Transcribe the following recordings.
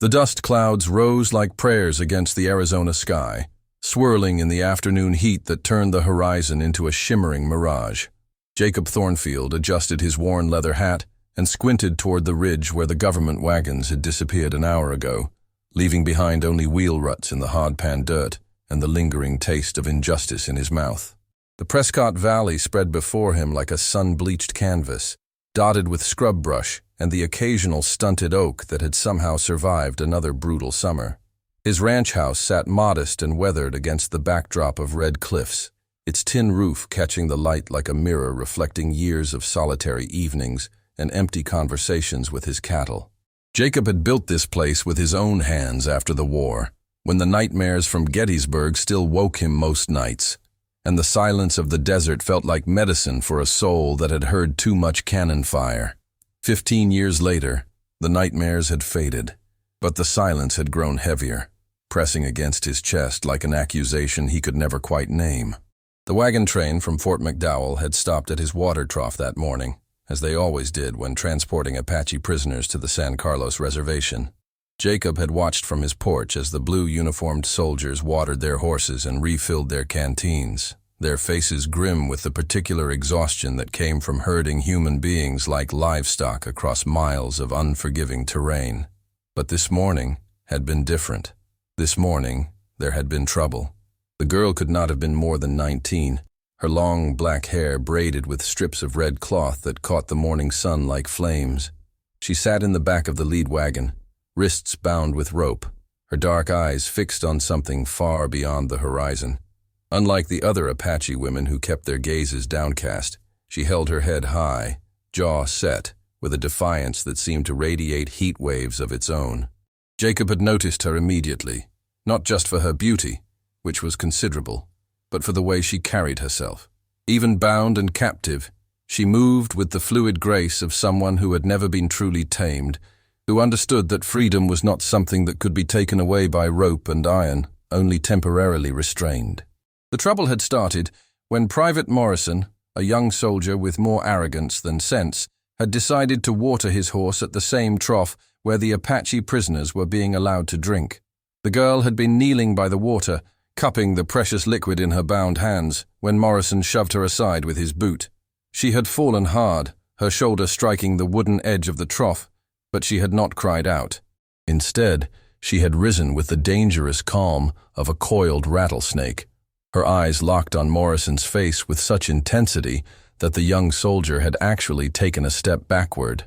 The dust clouds rose like prayers against the Arizona sky, swirling in the afternoon heat that turned the horizon into a shimmering mirage. Jacob Thornfield adjusted his worn leather hat and squinted toward the ridge where the government wagons had disappeared an hour ago, leaving behind only wheel ruts in the hard-pan dirt and the lingering taste of injustice in his mouth. The Prescott Valley spread before him like a sun-bleached canvas, dotted with scrub brush and the occasional stunted oak that had somehow survived another brutal summer. His ranch house sat modest and weathered against the backdrop of red cliffs, its tin roof catching the light like a mirror reflecting years of solitary evenings and empty conversations with his cattle. Jacob had built this place with his own hands after the war, when the nightmares from Gettysburg still woke him most nights, and the silence of the desert felt like medicine for a soul that had heard too much cannon fire. 15 years later, the nightmares had faded, but the silence had grown heavier, pressing against his chest like an accusation he could never quite name. The wagon train from Fort McDowell had stopped at his water trough that morning, as they always did when transporting Apache prisoners to the San Carlos reservation. Jacob had watched from his porch as the blue-uniformed soldiers watered their horses and refilled their canteens, their faces grim with the particular exhaustion that came from herding human beings like livestock across miles of unforgiving terrain. But this morning had been different. This morning, there had been trouble. The girl could not have been more than 19, her long black hair braided with strips of red cloth that caught the morning sun like flames. She sat in the back of the lead wagon, wrists bound with rope, her dark eyes fixed on something far beyond the horizon. Unlike the other Apache women who kept their gazes downcast, she held her head high, jaw set, with a defiance that seemed to radiate heat waves of its own. Jacob had noticed her immediately, not just for her beauty, which was considerable, but for the way she carried herself. Even bound and captive, she moved with the fluid grace of someone who had never been truly tamed, who understood that freedom was not something that could be taken away by rope and iron, only temporarily restrained. The trouble had started when Private Morrison, a young soldier with more arrogance than sense, had decided to water his horse at the same trough where the Apache prisoners were being allowed to drink. The girl had been kneeling by the water, cupping the precious liquid in her bound hands, when Morrison shoved her aside with his boot. She had fallen hard, her shoulder striking the wooden edge of the trough, but she had not cried out. Instead, she had risen with the dangerous calm of a coiled rattlesnake, her eyes locked on Morrison's face with such intensity that the young soldier had actually taken a step backward.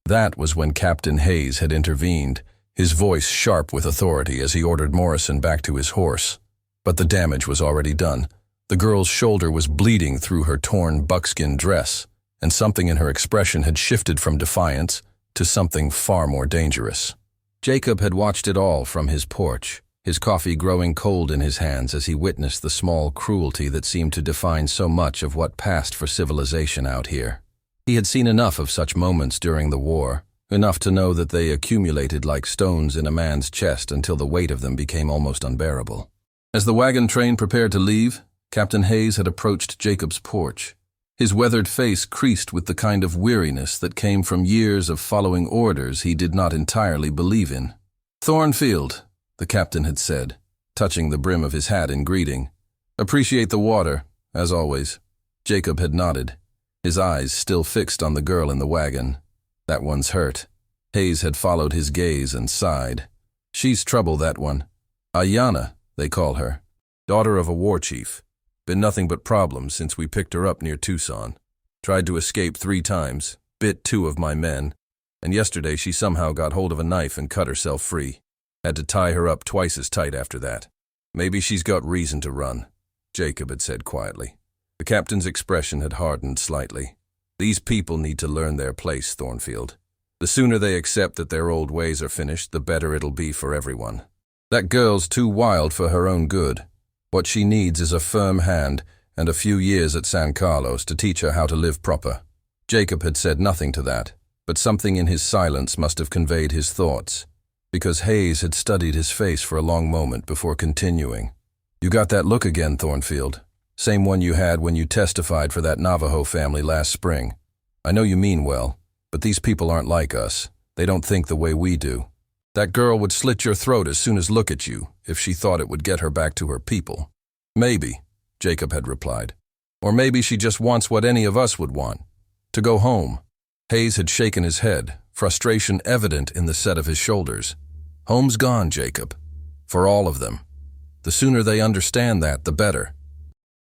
That was when Captain Hayes had intervened, his voice sharp with authority as he ordered Morrison back to his horse. But the damage was already done. The girl's shoulder was bleeding through her torn buckskin dress, and something in her expression had shifted from defiance to something far more dangerous. Jacob had watched it all from his porch, his coffee growing cold in his hands as he witnessed the small cruelty that seemed to define so much of what passed for civilization out here. He had seen enough of such moments during the war, enough to know that they accumulated like stones in a man's chest until the weight of them became almost unbearable. As the wagon train prepared to leave, Captain Hayes had approached Jacob's porch. His weathered face creased with the kind of weariness that came from years of following orders he did not entirely believe in. "Thornfield," the captain had said, touching the brim of his hat in greeting. "Appreciate the water, as always." Jacob had nodded, his eyes still fixed on the girl in the wagon. "That one's hurt." Hayes had followed his gaze and sighed. "She's trouble, that one. Ayanna, they call her. Daughter of a war chief. Been nothing but problems since we picked her up near Tucson. Tried to escape 3 times, bit 2 of my men, and yesterday she somehow got hold of a knife and cut herself free. Had to tie her up twice as tight after that. Maybe she's got reason to run," Jacob had said quietly. The captain's expression had hardened slightly. "These people need to learn their place, Thornfield. The sooner they accept that their old ways are finished, the better it'll be for everyone. That girl's too wild for her own good. What she needs is a firm hand and a few years at San Carlos to teach her how to live proper." Jacob had said nothing to that, but something in his silence must have conveyed his thoughts, because Hayes had studied his face for a long moment before continuing. "You got that look again, Thornfield. Same one you had when you testified for that Navajo family last spring. I know you mean well, but these people aren't like us. They don't think the way we do. That girl would slit your throat as soon as look at you if she thought it would get her back to her people. Maybe, Jacob had replied. Or maybe she just wants what any of us would want, to go home. Hayes had shaken his head, frustration evident in the set of his shoulders. Home's gone, Jacob. For all of them. The sooner they understand that, the better.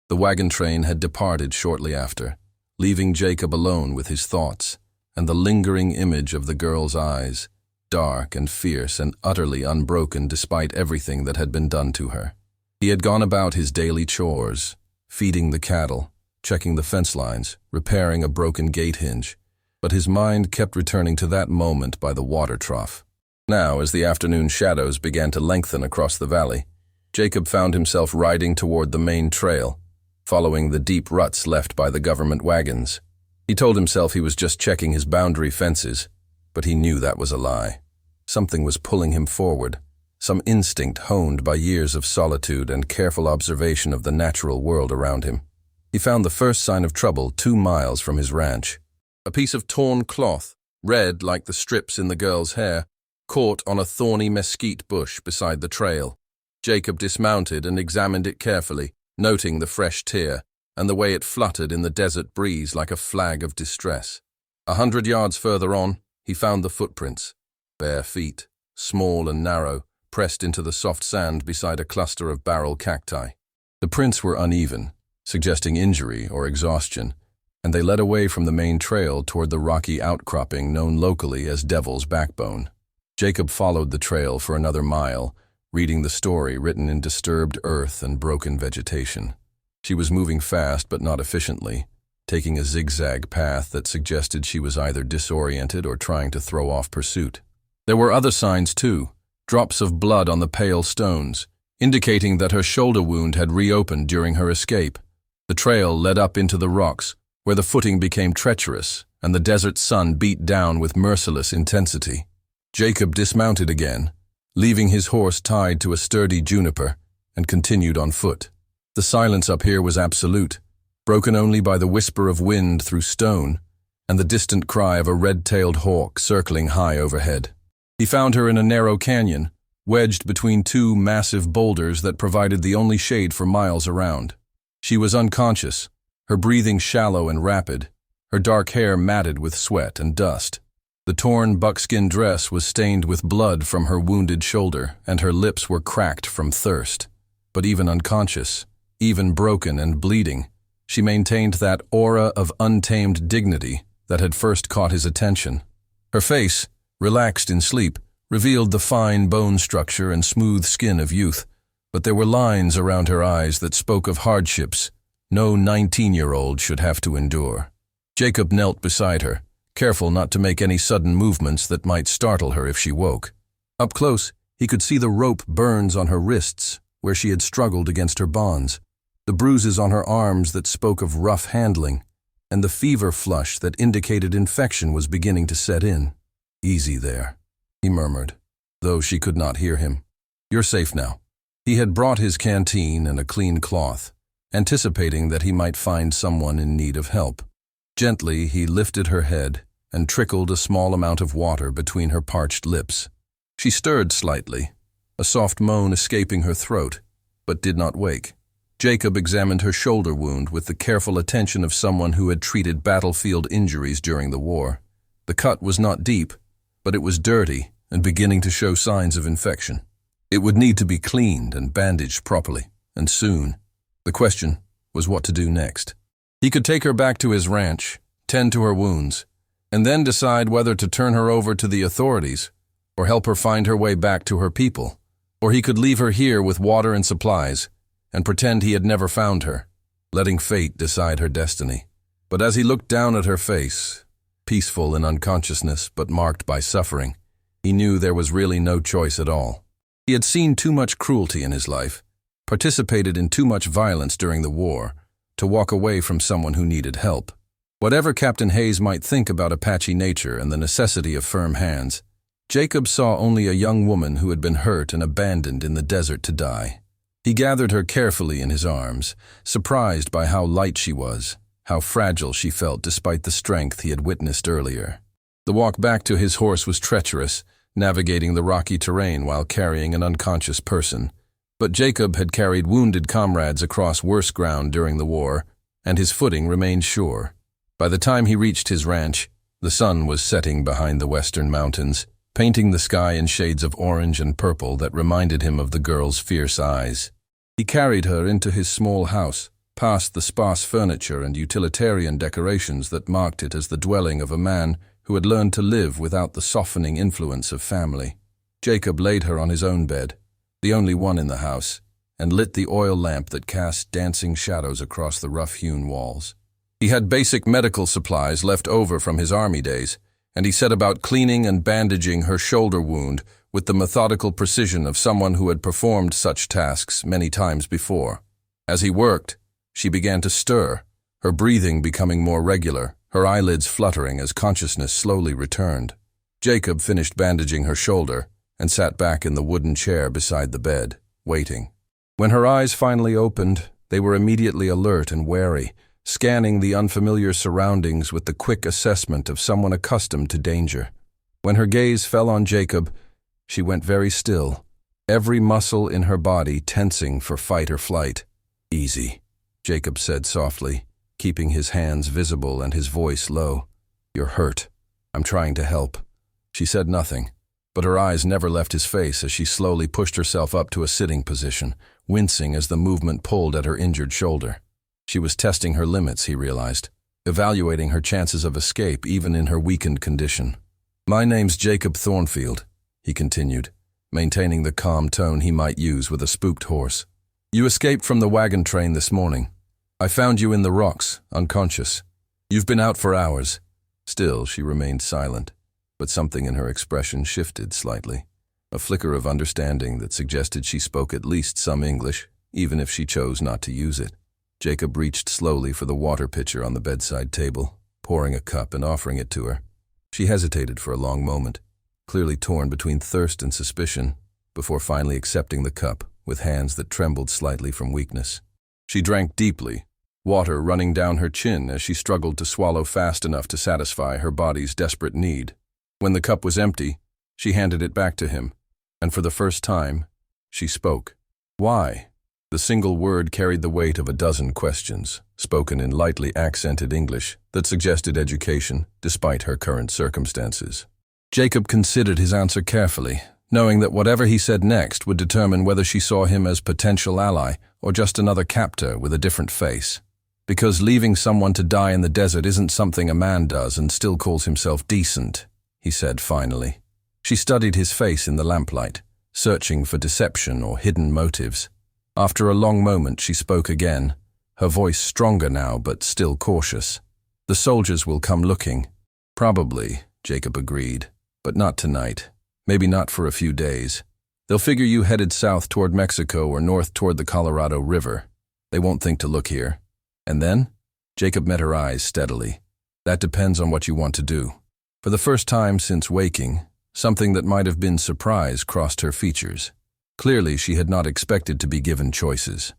The wagon train had departed shortly after, leaving Jacob alone with his thoughts and the lingering image of the girl's eyes, dark and fierce and utterly unbroken despite everything that had been done to her. He had gone about his daily chores, feeding the cattle, checking the fence lines, repairing a broken gate hinge, but his mind kept returning to that moment by the water trough. Now, as the afternoon shadows began to lengthen across the valley, Jacob found himself riding toward the main trail, following the deep ruts left by the government wagons. He told himself he was just checking his boundary fences, but he knew that was a lie. Something was pulling him forward, some instinct honed by years of solitude and careful observation of the natural world around him. He found the first sign of trouble 2 miles from his ranch. A piece of torn cloth, red like the strips in the girl's hair, caught on a thorny mesquite bush beside the trail. Jacob dismounted and examined it carefully, noting the fresh tear and the way it fluttered in the desert breeze like a flag of distress. 100 yards further on, he found the footprints. Bare feet, small and narrow, pressed into the soft sand beside a cluster of barrel cacti. The prints were uneven, suggesting injury or exhaustion, and they led away from the main trail toward the rocky outcropping known locally as Devil's Backbone. Jacob followed the trail for another mile, reading the story written in disturbed earth and broken vegetation. She was moving fast but not efficiently, taking a zigzag path that suggested she was either disoriented or trying to throw off pursuit. There were other signs too, drops of blood on the pale stones, indicating that her shoulder wound had reopened during her escape. The trail led up into the rocks, where the footing became treacherous and the desert sun beat down with merciless intensity. Jacob dismounted again, leaving his horse tied to a sturdy juniper, and continued on foot. The silence up here was absolute, broken only by the whisper of wind through stone and the distant cry of a red-tailed hawk circling high overhead. He found her in a narrow canyon, wedged between 2 massive boulders that provided the only shade for miles around. She was unconscious, her breathing shallow and rapid, her dark hair matted with sweat and dust. The torn buckskin dress was stained with blood from her wounded shoulder, and her lips were cracked from thirst. But even unconscious, even broken and bleeding, she maintained that aura of untamed dignity that had first caught his attention. Her face, relaxed in sleep, revealed the fine bone structure and smooth skin of youth, but there were lines around her eyes that spoke of hardships no 19-year-old should have to endure. Jacob knelt beside her, careful not to make any sudden movements that might startle her if she woke. Up close, he could see the rope burns on her wrists, where she had struggled against her bonds, the bruises on her arms that spoke of rough handling, and the fever flush that indicated infection was beginning to set in. "Easy there," he murmured, though she could not hear him. "You're safe now." He had brought his canteen and a clean cloth, anticipating that he might find someone in need of help. Gently, he lifted her head and trickled a small amount of water between her parched lips. She stirred slightly, a soft moan escaping her throat, but did not wake. Jacob examined her shoulder wound with the careful attention of someone who had treated battlefield injuries during the war. The cut was not deep, but it was dirty and beginning to show signs of infection. It would need to be cleaned and bandaged properly, and soon. The question was what to do next. He could take her back to his ranch, tend to her wounds, and then decide whether to turn her over to the authorities or help her find her way back to her people. Or he could leave her here with water and supplies and pretend he had never found her, letting fate decide her destiny. But as he looked down at her face, peaceful in unconsciousness but marked by suffering, he knew there was really no choice at all. He had seen too much cruelty in his life, participated in too much violence during the war, to walk away from someone who needed help. Whatever Captain Hayes might think about Apache nature and the necessity of firm hands, Jacob saw only a young woman who had been hurt and abandoned in the desert to die. He gathered her carefully in his arms, surprised by how light she was, how fragile she felt despite the strength he had witnessed earlier. The walk back to his horse was treacherous, navigating the rocky terrain while carrying an unconscious person. But Jacob had carried wounded comrades across worse ground during the war, and his footing remained sure. By the time he reached his ranch, the sun was setting behind the western mountains, painting the sky in shades of orange and purple that reminded him of the girl's fierce eyes. He carried her into his small house, past the sparse furniture and utilitarian decorations that marked it as the dwelling of a man who had learned to live without the softening influence of family. Jacob laid her on his own bed, the only one in the house, and lit the oil lamp that cast dancing shadows across the rough-hewn walls. He had basic medical supplies left over from his army days, and he set about cleaning and bandaging her shoulder wound with the methodical precision of someone who had performed such tasks many times before. As he worked, she began to stir, her breathing becoming more regular, her eyelids fluttering as consciousness slowly returned. Jacob finished bandaging her shoulder and sat back in the wooden chair beside the bed, waiting. When her eyes finally opened, they were immediately alert and wary, scanning the unfamiliar surroundings with the quick assessment of someone accustomed to danger. When her gaze fell on Jacob, she went very still, every muscle in her body tensing for fight or flight. "Easy," Jacob said softly, keeping his hands visible and his voice low. "You're hurt. I'm trying to help." She said nothing, but her eyes never left his face as she slowly pushed herself up to a sitting position, wincing as the movement pulled at her injured shoulder. She was testing her limits, he realized, evaluating her chances of escape even in her weakened condition. "My name's Jacob Thornfield," he continued, maintaining the calm tone he might use with a spooked horse. "You escaped from the wagon train this morning. I found you in the rocks, unconscious. You've been out for hours." Still, she remained silent, but something in her expression shifted slightly, a flicker of understanding that suggested she spoke at least some English, even if she chose not to use it. Jacob reached slowly for the water pitcher on the bedside table, pouring a cup and offering it to her. She hesitated for a long moment, clearly torn between thirst and suspicion, before finally accepting the cup with hands that trembled slightly from weakness. She drank deeply, water running down her chin as she struggled to swallow fast enough to satisfy her body's desperate need. When the cup was empty, she handed it back to him, and for the first time, she spoke. "Why?" The single word carried the weight of a dozen questions, spoken in lightly accented English that suggested education, despite her current circumstances. Jacob considered his answer carefully, knowing that whatever he said next would determine whether she saw him as potential ally or just another captor with a different face. Because leaving someone to die in the desert isn't something a man does and still calls himself decent, he said finally. She studied his face in the lamplight, searching for deception or hidden motives. After a long moment, she spoke again, her voice stronger now but still cautious. "The soldiers will come looking." "Probably," Jacob agreed, "but not tonight. Maybe not for a few days. They'll figure you headed south toward Mexico or north toward the Colorado River. They won't think to look here. And then?" Jacob met her eyes steadily. "That depends on what you want to do." For the first time since waking, something that might have been surprise crossed her features. Clearly, she had not expected to be given choices.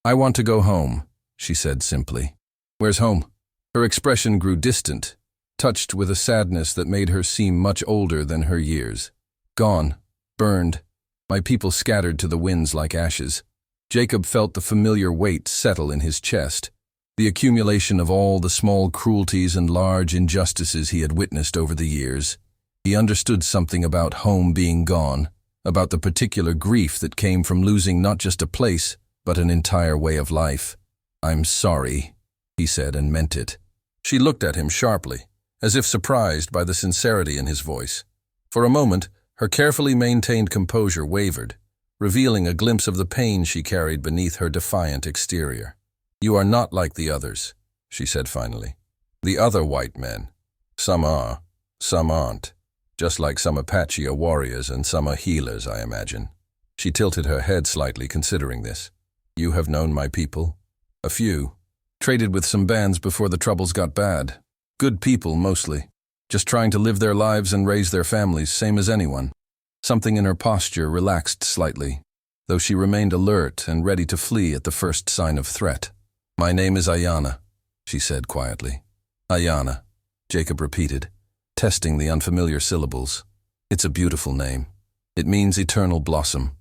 "I want to go home," she said simply. "Where's home?" Her expression grew distant, touched with a sadness that made her seem much older than her years. "Gone. Burned. My people scattered to the winds like ashes." Jacob felt the familiar weight settle in his chest, the accumulation of all the small cruelties and large injustices he had witnessed over the years. He understood something about home being gone, about the particular grief that came from losing not just a place, but an entire way of life. "I'm sorry," he said, and meant it. She looked at him sharply, as if surprised by the sincerity in his voice. For a moment, her carefully maintained composure wavered, revealing a glimpse of the pain she carried beneath her defiant exterior. "You are not like the others," she said finally. "The other white men. Some are, some aren't. Just like some Apache are warriors and some are healers, I imagine." She tilted her head slightly, considering this. "You have known my people?" "A few. Traded with some bands before the troubles got bad. Good people, mostly. Just trying to live their lives and raise their families, same as anyone." Something in her posture relaxed slightly, though she remained alert and ready to flee at the first sign of threat. "My name is Ayana," she said quietly. "Ayana," Jacob repeated, testing the unfamiliar syllables. It's a beautiful name. It means eternal blossom.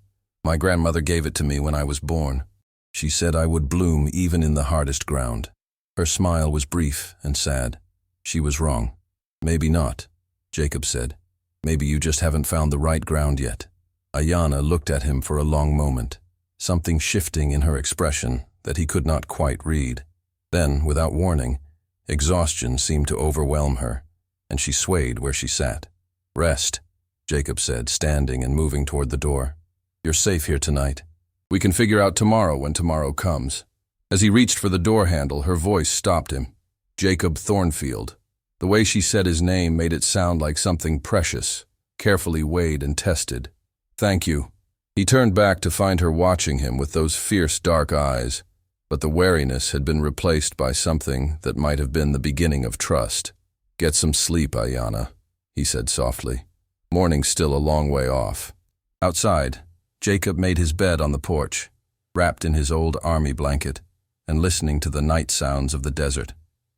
My grandmother gave it to me when I was born. She said I would bloom even in the hardest ground. Her smile was brief and sad. She was wrong. Maybe not, Jacob said. Maybe you just haven't found the right ground yet. Ayanna looked at him for a long moment, something shifting in her expression that he could not quite read. Then, without warning, exhaustion seemed to overwhelm her, and she swayed where she sat. Rest, Jacob said, standing and moving toward the door. You're safe here tonight. We can figure out tomorrow when tomorrow comes. As he reached for the door handle, her voice stopped him. Jacob Thornfield. The way she said his name made it sound like something precious, carefully weighed and tested. Thank you. He turned back to find her watching him with those fierce dark eyes, but the wariness had been replaced by something that might have been the beginning of trust. Get some sleep, Ayanna, he said softly. Morning's still a long way off. Outside, Jacob made his bed on the porch, wrapped in his old army blanket, and listening to the night sounds of the desert.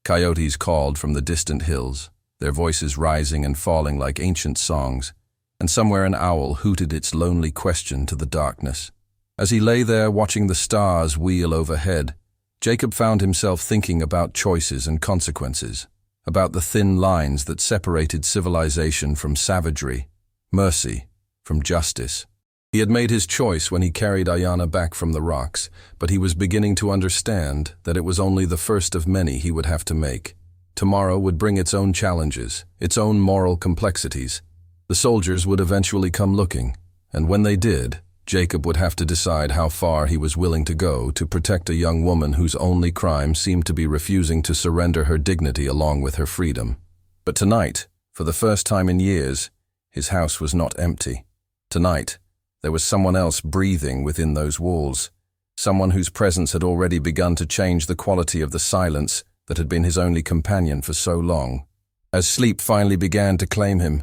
Coyotes called from the distant hills, their voices rising and falling like ancient songs, and somewhere an owl hooted its lonely question to the darkness. As he lay there watching the stars wheel overhead, Jacob found himself thinking about choices and consequences, about the thin lines that separated civilization from savagery, mercy from justice. He had made his choice when he carried Ayanna back from the rocks, but he was beginning to understand that it was only the first of many he would have to make. Tomorrow would bring its own challenges, its own moral complexities. The soldiers would eventually come looking, and when they did, Jacob would have to decide how far he was willing to go to protect a young woman whose only crime seemed to be refusing to surrender her dignity along with her freedom. But tonight, for the first time in years, his house was not empty. Tonight, there was someone else breathing within those walls, someone whose presence had already begun to change the quality of the silence that had been his only companion for so long. As sleep finally began to claim him,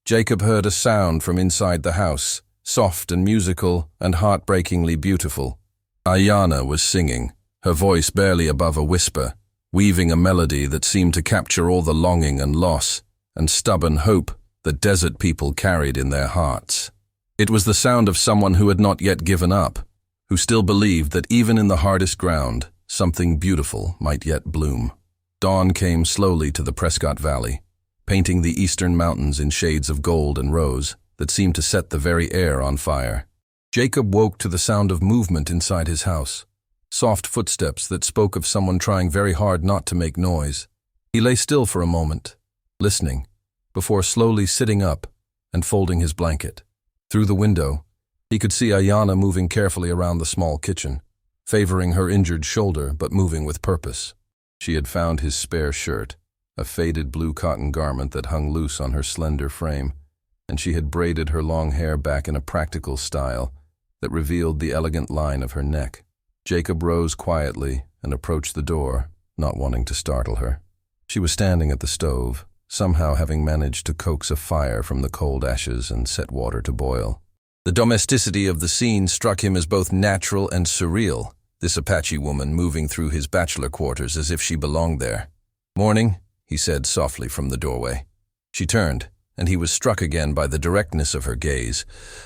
Jacob heard a sound from inside the house, soft and musical and heartbreakingly beautiful. Ayanna was singing, her voice barely above a whisper, weaving a melody that seemed to capture all the longing and loss and stubborn hope that desert people carried in their hearts. It was the sound of someone who had not yet given up, who still believed that even in the hardest ground, something beautiful might yet bloom. Dawn came slowly to the Prescott Valley, painting the eastern mountains in shades of gold and rose that seemed to set the very air on fire. Jacob woke to the sound of movement inside his house, soft footsteps that spoke of someone trying very hard not to make noise. He lay still for a moment, listening, before slowly sitting up and folding his blanket. Through the window, he could see Ayanna moving carefully around the small kitchen, favoring her injured shoulder but moving with purpose. She had found his spare shirt, a faded blue cotton garment that hung loose on her slender frame, and she had braided her long hair back in a practical style that revealed the elegant line of her neck. Jacob rose quietly and approached the door, not wanting to startle her. She was standing at the stove, somehow having managed to coax a fire from the cold ashes and set water to boil. The domesticity of the scene struck him as both natural and surreal, this Apache woman moving through his bachelor quarters as if she belonged there. "Morning," he said softly from the doorway. She turned, and he was struck again by the directness of her gaze,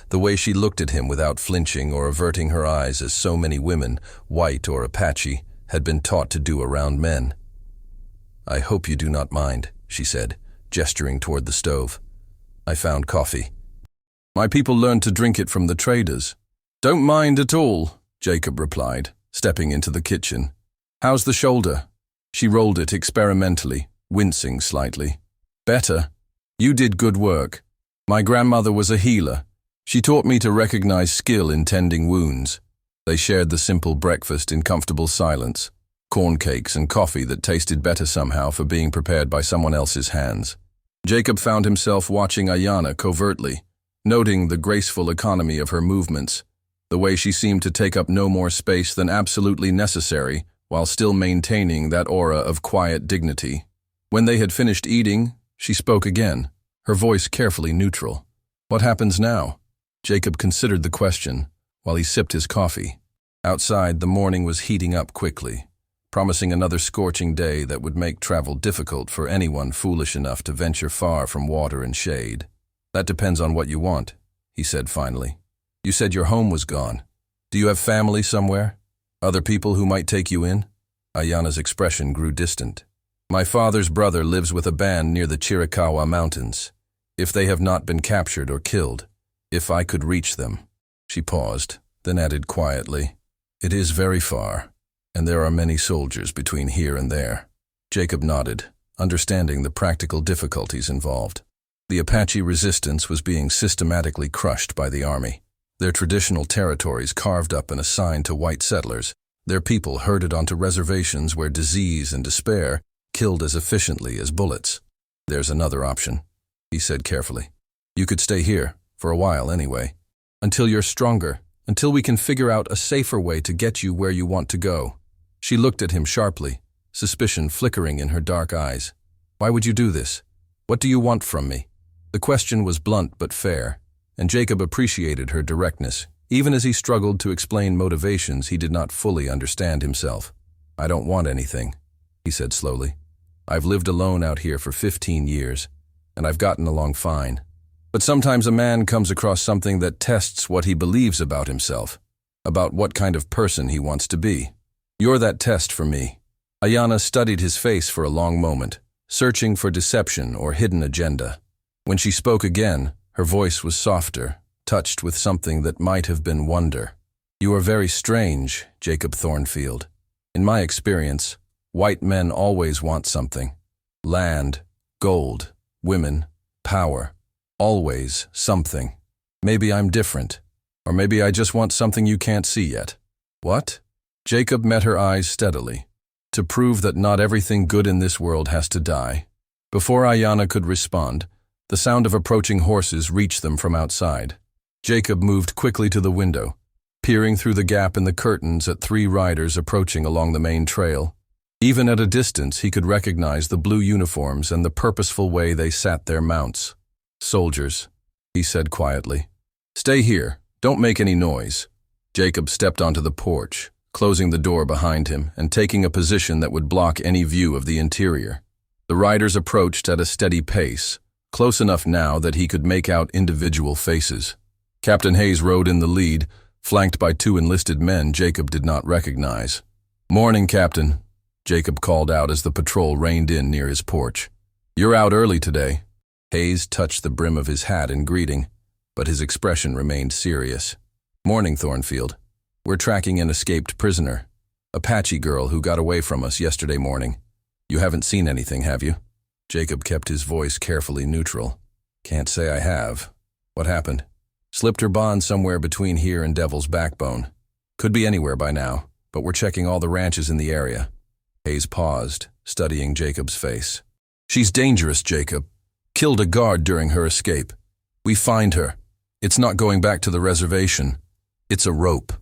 the way she looked at him without flinching or averting her eyes as so many women, white or Apache, had been taught to do around men. "I hope you do not mind," she said, gesturing toward the stove. "I found coffee. My people learned to drink it from the traders." "Don't mind at all," Jacob replied, stepping into the kitchen. "How's the shoulder?" She rolled it experimentally, wincing slightly. "Better. You did good work. My grandmother was a healer. She taught me to recognize skill in tending wounds." They shared the simple breakfast in comfortable silence, corn cakes and coffee that tasted better somehow for being prepared by someone else's hands. Jacob found himself watching Ayanna covertly, noting the graceful economy of her movements, the way she seemed to take up no more space than absolutely necessary while still maintaining that aura of quiet dignity. When they had finished eating, she spoke again, her voice carefully neutral. "What happens now?" Jacob considered the question while he sipped his coffee. Outside, the morning was heating up quickly, promising another scorching day that would make travel difficult for anyone foolish enough to venture far from water and shade. That depends on what you want, he said finally. You said your home was gone. Do you have family somewhere? Other people who might take you in? Ayana's expression grew distant. My father's brother lives with a band near the Chiricahua Mountains. If they have not been captured or killed, if I could reach them. She paused, then added quietly, It is very far, and there are many soldiers between here and there. Jacob nodded, understanding the practical difficulties involved. The Apache resistance was being systematically crushed by the army. Their traditional territories carved up and assigned to white settlers, their people herded onto reservations where disease and despair killed as efficiently as bullets. There's another option, he said carefully. You could stay here, for a while anyway, until you're stronger, until we can figure out a safer way to get you where you want to go. She looked at him sharply, suspicion flickering in her dark eyes. Why would you do this? What do you want from me? The question was blunt but fair, and Jacob appreciated her directness, even as he struggled to explain motivations he did not fully understand himself. I don't want anything, he said slowly. I've lived alone out here for 15 years, and I've gotten along fine. But sometimes a man comes across something that tests what he believes about himself, about what kind of person he wants to be. You're that test for me. Ayana studied his face for a long moment, searching for deception or hidden agenda. When she spoke again, her voice was softer, touched with something that might have been wonder. You are very strange, Jacob Thornfield. In my experience, white men always want something. Land, gold, women, power. Always something. Maybe I'm different. Or maybe I just want something you can't see yet. What? Jacob met her eyes steadily. To prove that not everything good in this world has to die. Before Ayana could respond, the sound of approaching horses reached them from outside. Jacob moved quickly to the window, peering through the gap in the curtains at 3 riders approaching along the main trail. Even at a distance, he could recognize the blue uniforms and the purposeful way they sat their mounts. Soldiers, he said quietly. Stay here, don't make any noise. Jacob stepped onto the porch, closing the door behind him and taking a position that would block any view of the interior. The riders approached at a steady pace, close enough now that he could make out individual faces. Captain Hayes rode in the lead, flanked by 2 enlisted men Jacob did not recognize. Morning, Captain, Jacob called out as the patrol reined in near his porch. You're out early today. Hayes touched the brim of his hat in greeting, but his expression remained serious. Morning, Thornfield. We're tracking an escaped prisoner, Apache girl who got away from us yesterday morning. You haven't seen anything, have you? Jacob kept his voice carefully neutral. Can't say I have. What happened? Slipped her bond somewhere between here and Devil's Backbone. Could be anywhere by now, but we're checking all the ranches in the area. Hayes paused, studying Jacob's face. She's dangerous, Jacob. Killed a guard during her escape. We find her. It's not going back to the reservation. It's a rope.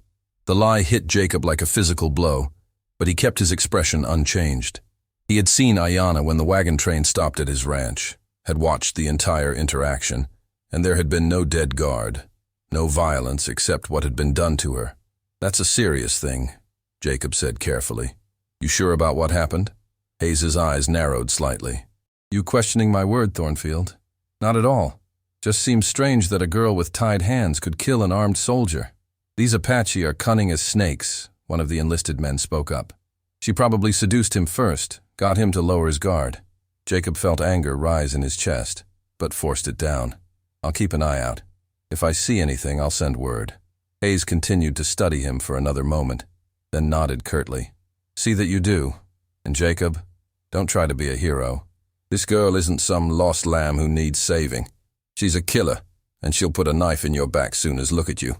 The lie hit Jacob like a physical blow, but he kept his expression unchanged. He had seen Ayana when the wagon train stopped at his ranch, had watched the entire interaction, and there had been no dead guard, no violence except what had been done to her. That's a serious thing, Jacob said carefully. You sure about what happened? Hayes's eyes narrowed slightly. You questioning my word, Thornfield? Not at all. Just seems strange that a girl with tied hands could kill an armed soldier. These Apache are cunning as snakes, one of the enlisted men spoke up. She probably seduced him first, got him to lower his guard. Jacob felt anger rise in his chest, but forced it down. I'll keep an eye out. If I see anything, I'll send word. Hayes continued to study him for another moment, then nodded curtly. See that you do. And Jacob, don't try to be a hero. This girl isn't some lost lamb who needs saving. She's a killer, and she'll put a knife in your back soon as look at you.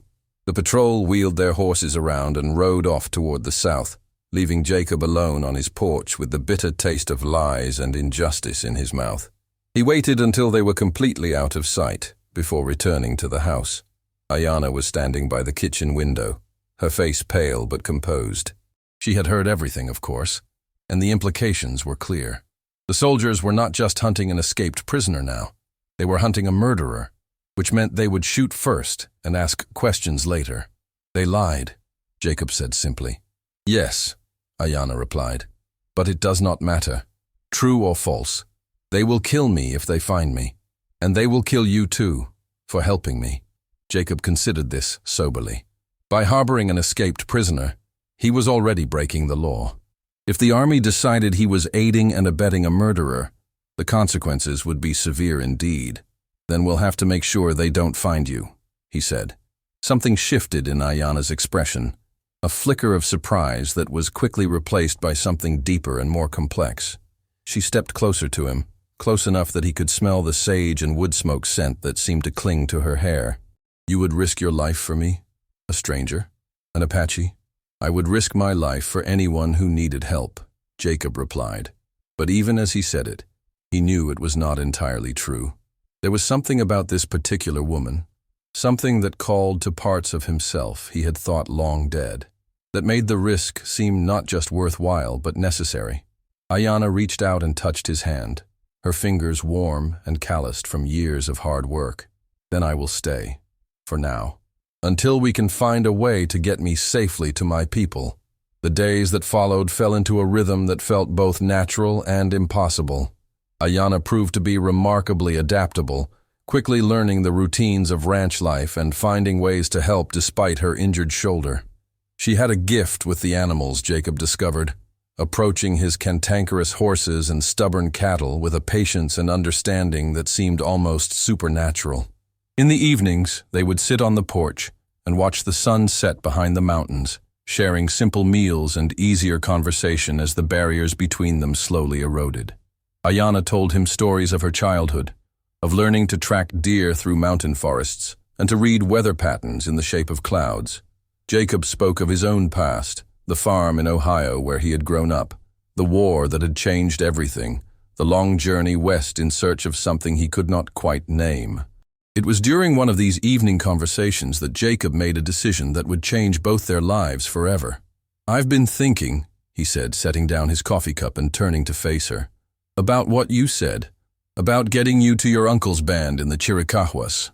The patrol wheeled their horses around and rode off toward the south, leaving Jacob alone on his porch with the bitter taste of lies and injustice in his mouth. He waited until they were completely out of sight before returning to the house. Ayana was standing by the kitchen window, her face pale but composed. She had heard everything, of course, and the implications were clear. The soldiers were not just hunting an escaped prisoner now. They were hunting a murderer, which meant they would shoot first and ask questions later. They lied, Jacob said simply. Yes, Ayana replied, but it does not matter. True or false, they will kill me if they find me. And they will kill you too, for helping me. Jacob considered this soberly. By harboring an escaped prisoner, he was already breaking the law. If the army decided he was aiding and abetting a murderer, the consequences would be severe indeed. Then we'll have to make sure they don't find you, he said. Something shifted in Ayanna's expression, a flicker of surprise that was quickly replaced by something deeper and more complex. She stepped closer to him, close enough that he could smell the sage and wood smoke scent that seemed to cling to her hair. You would risk your life for me? A stranger? An Apache? I would risk my life for anyone who needed help, Jacob replied. But even as he said it, he knew it was not entirely true. There was something about this particular woman, something that called to parts of himself he had thought long dead, that made the risk seem not just worthwhile but necessary. Ayanna reached out and touched his hand, her fingers warm and calloused from years of hard work. Then I will stay, for now, until we can find a way to get me safely to my people. The days that followed fell into a rhythm that felt both natural and impossible. Ayanna proved to be remarkably adaptable, quickly learning the routines of ranch life and finding ways to help despite her injured shoulder. She had a gift with the animals, Jacob discovered, approaching his cantankerous horses and stubborn cattle with a patience and understanding that seemed almost supernatural. In the evenings, they would sit on the porch and watch the sun set behind the mountains, sharing simple meals and easier conversation as the barriers between them slowly eroded. Ayanna told him stories of her childhood, of learning to track deer through mountain forests and to read weather patterns in the shape of clouds. Jacob spoke of his own past, the farm in Ohio where he had grown up, the war that had changed everything, the long journey west in search of something he could not quite name. It was during one of these evening conversations that Jacob made a decision that would change both their lives forever. I've been thinking, he said, setting down his coffee cup and turning to face her, about what you said, about getting you to your uncle's band in the Chiricahuas.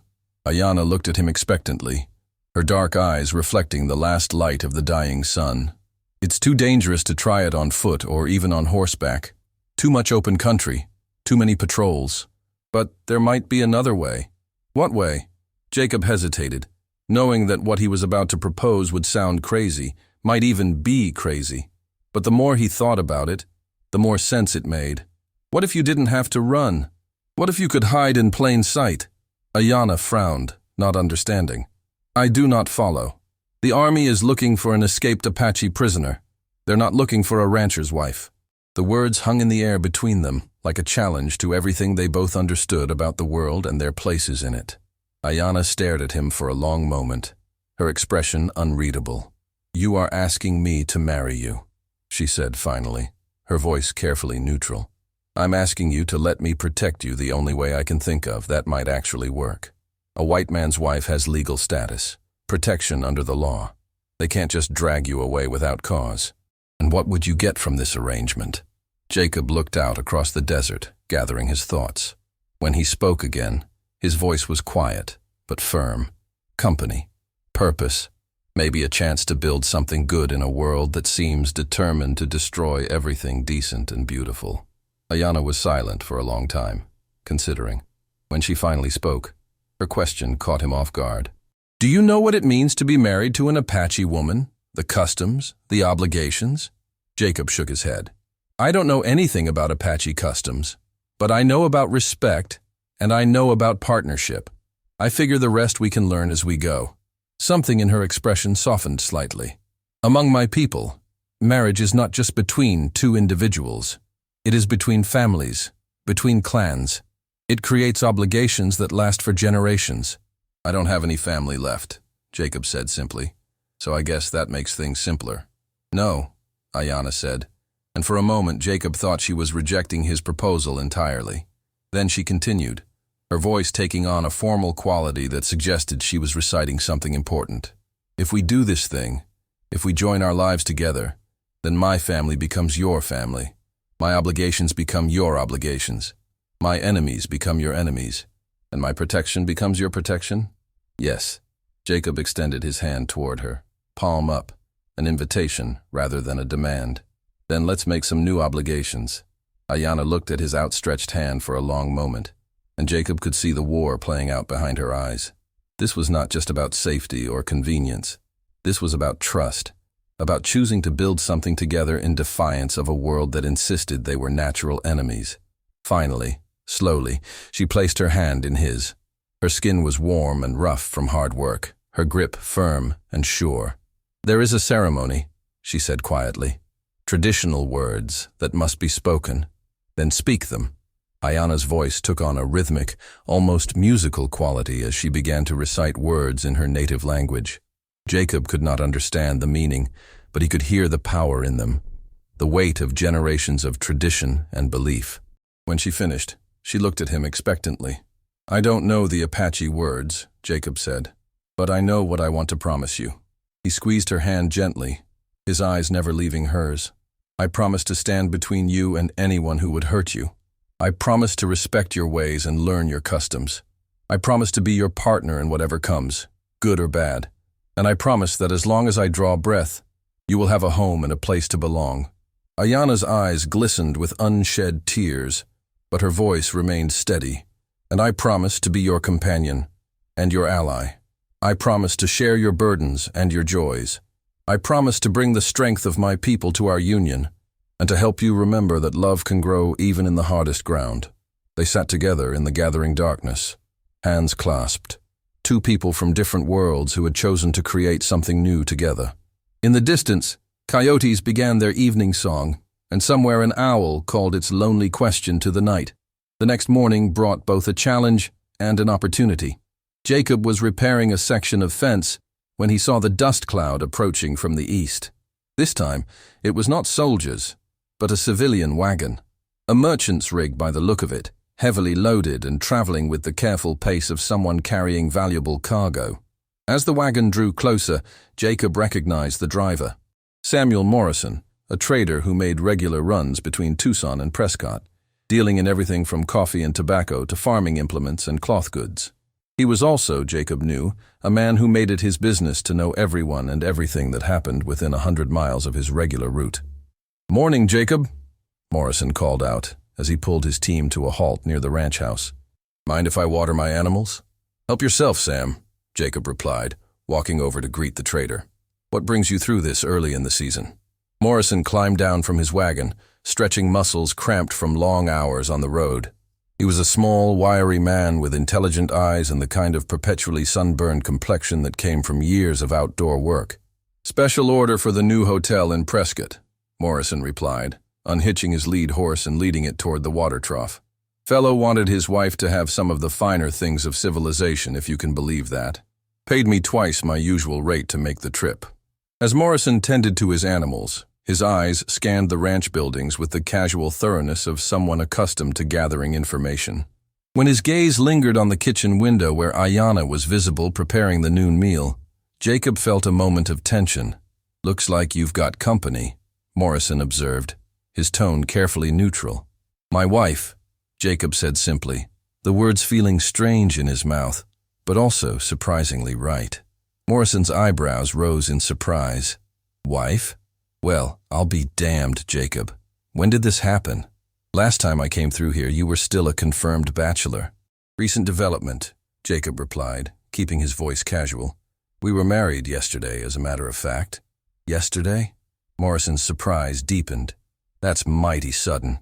Ayanna looked at him expectantly, her dark eyes reflecting the last light of the dying sun. It's too dangerous to try it on foot or even on horseback. Too much open country, too many patrols. But there might be another way. What way? Jacob hesitated, knowing that what he was about to propose would sound crazy, might even be crazy. But the more he thought about it, the more sense it made. What if you didn't have to run? What if you could hide in plain sight? Ayanna frowned, not understanding. I do not follow. The army is looking for an escaped Apache prisoner. They're not looking for a rancher's wife. The words hung in the air between them, like a challenge to everything they both understood about the world and their places in it. Ayanna stared at him for a long moment, her expression unreadable. You are asking me to marry you, she said finally, her voice carefully neutral. I'm asking you to let me protect you the only way I can think of that might actually work. A white man's wife has legal status, protection under the law. They can't just drag you away without cause. And what would you get from this arrangement? Jacob looked out across the desert, gathering his thoughts. When he spoke again, his voice was quiet, but firm. Company, purpose, maybe a chance to build something good in a world that seems determined to destroy everything decent and beautiful. Ayanna was silent for a long time, considering. When she finally spoke, her question caught him off guard. Do you know what it means to be married to an Apache woman? The customs, the obligations? Jacob shook his head. I don't know anything about Apache customs, but I know about respect, and I know about partnership. I figure the rest we can learn as we go. Something in her expression softened slightly. Among my people, marriage is not just between two individuals. It is between families, between clans. It creates obligations that last for generations. I don't have any family left, Jacob said simply, so I guess that makes things simpler. No, Ayanna said, and for a moment Jacob thought she was rejecting his proposal entirely. Then she continued, her voice taking on a formal quality that suggested she was reciting something important. If we do this thing, if we join our lives together, then my family becomes your family. My obligations become your obligations. My enemies become your enemies. And my protection becomes your protection? Yes. Jacob extended his hand toward her, palm up, an invitation rather than a demand. Then let's make some new obligations. Ayanna looked at his outstretched hand for a long moment. and Jacob could see the war playing out behind her eyes. This was not just about safety or convenience. This was about trust, about choosing to build something together in defiance of a world that insisted they were natural enemies. Finally, slowly, she placed her hand in his. Her skin was warm and rough from hard work, her grip firm and sure. "There is a ceremony," she said quietly. "Traditional words that must be spoken. Then speak them." Ayana's voice took on a rhythmic, almost musical quality as she began to recite words in her native language. Jacob could not understand the meaning, but he could hear the power in them, the weight of generations of tradition and belief. When she finished, she looked at him expectantly. "I don't know the Apache words," Jacob said, "but I know what I want to promise you." He squeezed her hand gently, his eyes never leaving hers. "I promise to stand between you and anyone who would hurt you. I promise to respect your ways and learn your customs. I promise to be your partner in whatever comes, good or bad. And I promise that as long as I draw breath, you will have a home and a place to belong." Ayana's eyes glistened with unshed tears, but her voice remained steady. "And I promise to be your companion and your ally. I promise to share your burdens and your joys. I promise to bring the strength of my people to our union, and to help you remember that love can grow even in the hardest ground." They sat together in the gathering darkness, hands clasped, two people from different worlds who had chosen to create something new together. In the distance, coyotes began their evening song, and somewhere an owl called its lonely question to the night. The next morning brought both a challenge and an opportunity. Jacob was repairing a section of fence when he saw the dust cloud approaching from the east. This time, it was not soldiers, but a civilian wagon. A merchant's rig by the look of it, heavily loaded and traveling with the careful pace of someone carrying valuable cargo. As the wagon drew closer, Jacob recognized the driver. Samuel Morrison, a trader who made regular runs between Tucson and Prescott, dealing in everything from coffee and tobacco to farming implements and cloth goods. He was also, Jacob knew, a man who made it his business to know everyone and everything that happened within 100 miles of his regular route. "Morning, Jacob," Morrison called out as he pulled his team to a halt near the ranch house. "Mind if I water my animals?" "Help yourself, Sam," Jacob replied, walking over to greet the trader. "What brings you through this early in the season?" Morrison climbed down from his wagon, stretching muscles cramped from long hours on the road. He was a small, wiry man with intelligent eyes and the kind of perpetually sunburned complexion that came from years of outdoor work. "Special order for the new hotel in Prescott," Morrison replied, unhitching his lead horse and leading it toward the water trough. "Fellow wanted his wife to have some of the finer things of civilization, if you can believe that. Paid me twice my usual rate to make the trip." As Morrison tended to his animals, his eyes scanned the ranch buildings with the casual thoroughness of someone accustomed to gathering information. When his gaze lingered on the kitchen window where Ayana was visible preparing the noon meal, Jacob felt a moment of tension. "Looks like you've got company," Morrison observed, his tone carefully neutral. "My wife," Jacob said simply, the words feeling strange in his mouth, but also surprisingly right. Morrison's eyebrows rose in surprise. "Wife? Well, I'll be damned, Jacob. When did this happen? Last time I came through here, you were still a confirmed bachelor." "Recent development," Jacob replied, keeping his voice casual. "We were married yesterday, as a matter of fact." "Yesterday?" Morrison's surprise deepened. "That's mighty sudden.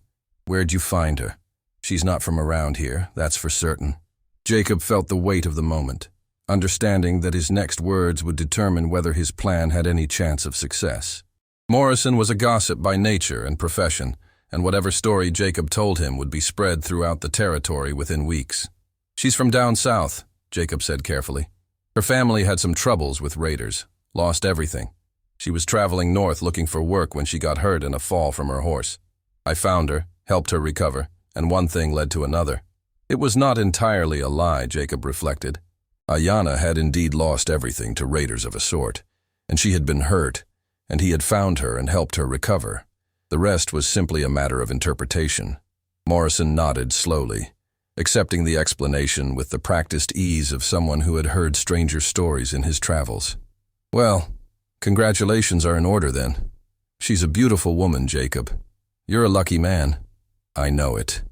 Where'd you find her? She's not from around here, that's for certain." Jacob felt the weight of the moment, understanding that his next words would determine whether his plan had any chance of success. Morrison was a gossip by nature and profession, and whatever story Jacob told him would be spread throughout the territory within weeks. "She's from down south," Jacob said carefully. "Her family had some troubles with raiders, lost everything. She was traveling north looking for work when she got hurt in a fall from her horse. I found her, helped her recover, and one thing led to another." It was not entirely a lie, Jacob reflected. Ayana had indeed lost everything to raiders of a sort, and she had been hurt, and he had found her and helped her recover. The rest was simply a matter of interpretation. Morrison nodded slowly, accepting the explanation with the practiced ease of someone who had heard stranger stories in his travels. "Well, congratulations are in order then. She's a beautiful woman, Jacob. You're a lucky man." "I know it,"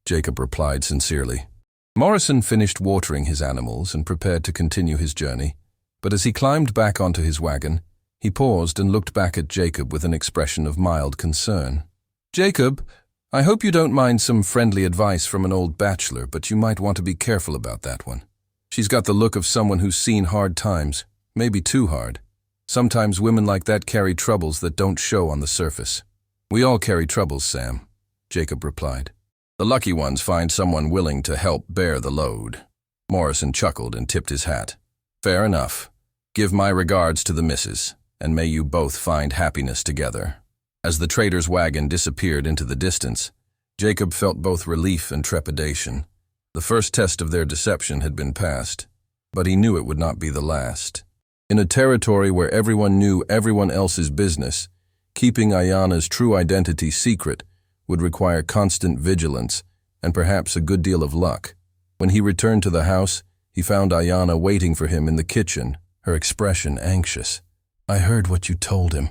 Jacob replied sincerely. Morrison finished watering his animals and prepared to continue his journey, but as he climbed back onto his wagon, he paused and looked back at Jacob with an expression of mild concern. "Jacob, I hope you don't mind some friendly advice from an old bachelor, but you might want to be careful about that one. She's got the look of someone who's seen hard times, maybe too hard. Sometimes women like that carry troubles that don't show on the surface." "We all carry troubles, Sam," Jacob replied. "The lucky ones find someone willing to help bear the load." Morrison chuckled and tipped his hat. "Fair enough. Give my regards to the missus, and may you both find happiness together." As the trader's wagon disappeared into the distance, Jacob felt both relief and trepidation. The first test of their deception had been passed, but he knew it would not be the last. In a territory where everyone knew everyone else's business, keeping Ayana's true identity secret would require constant vigilance and perhaps a good deal of luck. When he returned to the house, he found Ayana waiting for him in the kitchen, her expression anxious. "I heard what you told him,"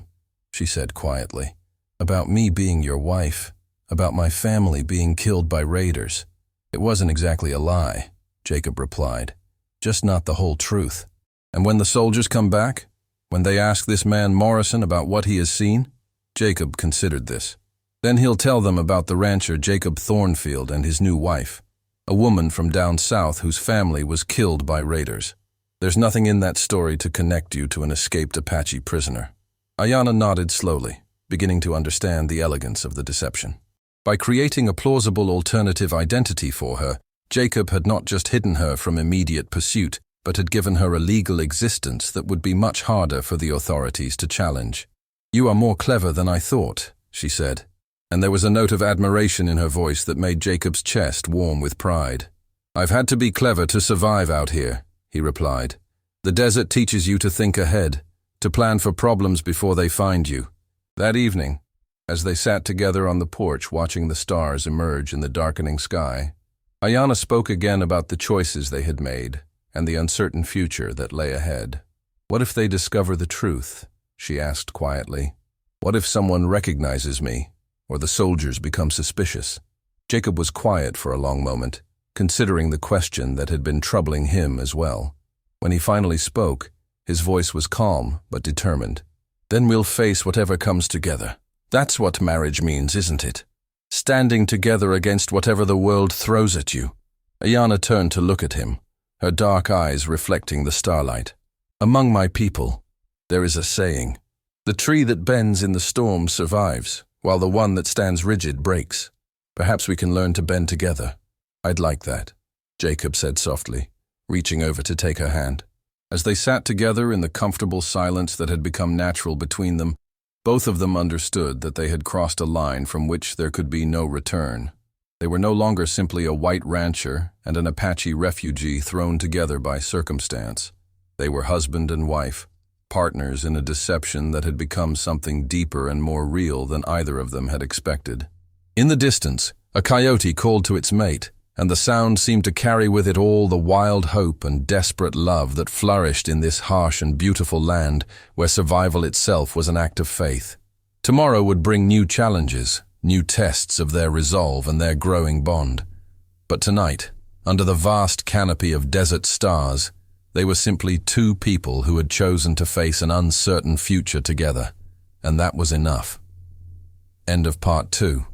she said quietly. "About me being your wife, about my family being killed by raiders." "It wasn't exactly a lie," Jacob replied, "just not the whole truth." "And when the soldiers come back? When they ask this man Morrison about what he has seen?" Jacob considered this. "Then he'll tell them about the rancher Jacob Thornfield and his new wife, a woman from down south whose family was killed by raiders. There's nothing in that story to connect you to an escaped Apache prisoner." Ayana nodded slowly, beginning to understand the elegance of the deception. By creating a plausible alternative identity for her, Jacob had not just hidden her from immediate pursuit, but had given her a legal existence that would be much harder for the authorities to challenge. "You are more clever than I thought," she said, and there was a note of admiration in her voice that made Jacob's chest warm with pride. "I've had to be clever to survive out here," he replied. "The desert teaches you to think ahead, to plan for problems before they find you." That evening, as they sat together on the porch watching the stars emerge in the darkening sky, Ayana spoke again about the choices they had made and the uncertain future that lay ahead. "What if they discover the truth?" she asked quietly. "What if someone recognizes me, or the soldiers become suspicious?" Jacob was quiet for a long moment, considering the question that had been troubling him as well. When he finally spoke, his voice was calm but determined. "Then we'll face whatever comes together. That's what marriage means, isn't it? Standing together against whatever the world throws at you." Ayana turned to look at him, her dark eyes reflecting the starlight. "Among my people, there is a saying, 'The tree that bends in the storm survives, while the one that stands rigid breaks.' Perhaps we can learn to bend together." "I'd like that," Jacob said softly, reaching over to take her hand. As they sat together in the comfortable silence that had become natural between them, both of them understood that they had crossed a line from which there could be no return. They were no longer simply a white rancher and an Apache refugee thrown together by circumstance. They were husband and wife, partners in a deception that had become something deeper and more real than either of them had expected. In the distance, a coyote called to its mate, and the sound seemed to carry with it all the wild hope and desperate love that flourished in this harsh and beautiful land where survival itself was an act of faith. Tomorrow would bring new challenges, new tests of their resolve and their growing bond. But tonight, under the vast canopy of desert stars, they were simply two people who had chosen to face an uncertain future together, and that was enough. End of part 2.